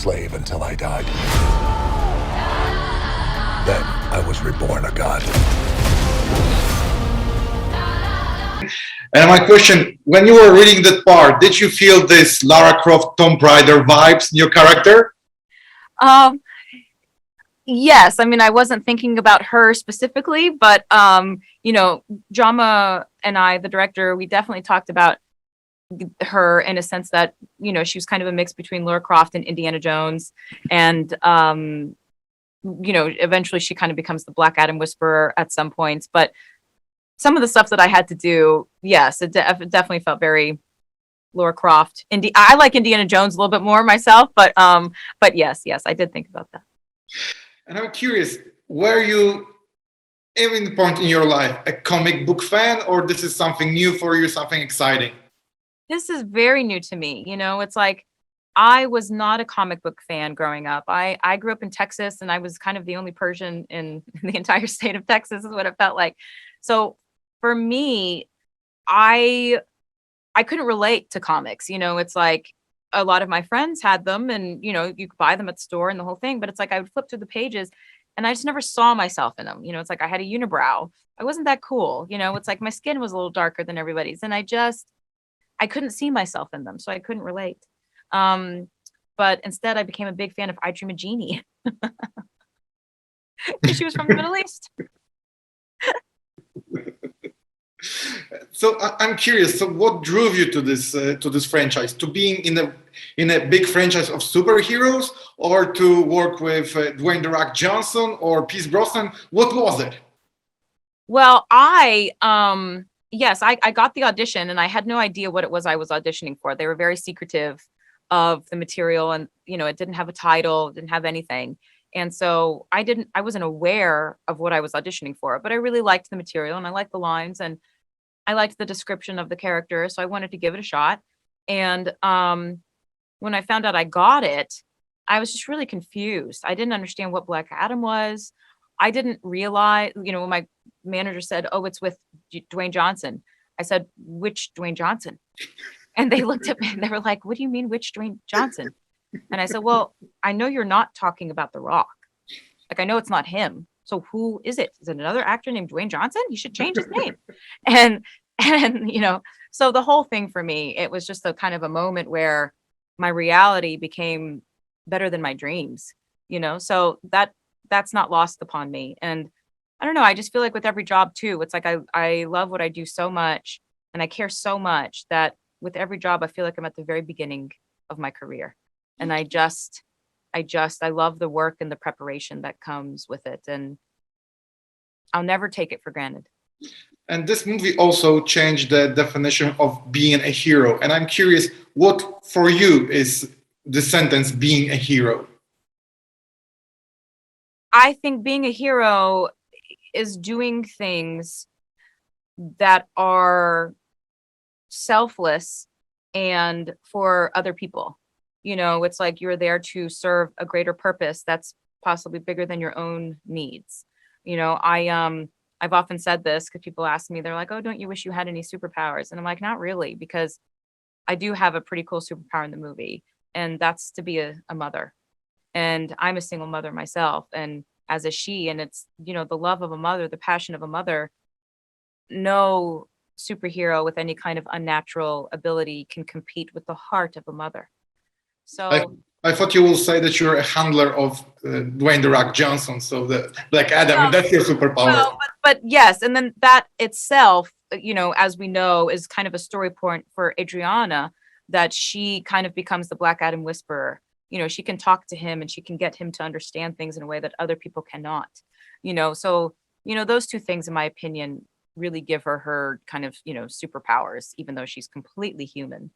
slave until I died. Then I was reborn a god. And my question, when you were reading that part, did you feel this Lara Croft Tomb Raider vibes in your character? Yes, I mean, I wasn't thinking about her specifically, but you know, Jama and I, the director, we definitely talked about her in a sense that, you know, she was kind of a mix between Lara Croft and Indiana Jones, and you know, eventually she kind of becomes the Black Adam Whisperer at some points. But some of the stuff that I had to do, yes, it definitely felt very Lara Croft. I like Indiana Jones a little bit more myself, but yes, I did think about that. And I'm curious, were you, even the point in your life, a comic book fan, or this is something new for you, something exciting? This is very new to me. You know, it's like I was not a comic book fan growing up. I grew up in Texas, and I was kind of the only Persian in the entire state of Texas, is what it felt like. So for me, I couldn't relate to comics. You know, it's like a lot of my friends had them, and, you know, you could buy them at the store and the whole thing, but it's like I would flip through the pages and I just never saw myself in them. You know, it's like I had a unibrow. I wasn't that cool. You know, it's like my skin was a little darker than everybody's, and I couldn't see myself in them, so I couldn't relate. But instead I became a big fan of I Dream of Jeannie. She was from the Middle East. So I'm curious. So, what drove you to this franchise? To being in a big franchise of superheroes, or to work with Dwayne "The Rock" Johnson or Pierce Brosnan? What was it? Well, yes, I got the audition, and I had no idea what it was I was auditioning for. They were very secretive of the material, and, you know, it didn't have a title, it didn't have anything. And so I wasn't aware of what I was auditioning for, but I really liked the material, and I liked the lines, and I liked the description of the character. So I wanted to give it a shot. And when I found out I got it, I was just really confused. I didn't understand what Black Adam was. I didn't realize, you know, when my manager said, "Oh, it's with Dwayne Johnson," I said, "Which Dwayne Johnson?" And they looked at me and they were like, "What do you mean, which Dwayne Johnson?" And I said, "Well, I know you're not talking about The Rock. Like, I know it's not him. So who is it? Is it another actor named Dwayne Johnson? You should change his name." And you know, so the whole thing for me, it was just a kind of a moment where my reality became better than my dreams, you know. So that's not lost upon me. And I don't know, I just feel like with every job too, it's like I love what I do so much, and I care so much that with every job I feel like I'm at the very beginning of my career. And I love the work and the preparation that comes with it, and I'll never take it for granted. And this movie also changed the definition of being a hero. And I'm curious, what for you is the sentence "being a hero"? I think being a hero is doing things that are selfless and for other people. You know, it's like you're there to serve a greater purpose that's possibly bigger than your own needs. You know, I've often said this because people ask me, they're like, "Oh, don't you wish you had any superpowers?" And I'm like, not really, because I do have a pretty cool superpower in the movie, and that's to be a mother. And I'm a single mother myself, and as a she, and it's, you know, the love of a mother, the passion of a mother. No superhero with any kind of unnatural ability can compete with the heart of a mother. So I thought you will say that you're a handler of Dwayne "The Rock" Johnson, so the Black Adam, and that's your superpower. well, but yes, and then that itself, you know, as we know, is kind of a story point for Adriana, that she kind of becomes the Black Adam Whisperer. You know, she can talk to him and she can get him to understand things in a way that other people cannot. You know, so, you know, those two things, in my opinion, really give her kind of, you know, superpowers, even though she's completely human.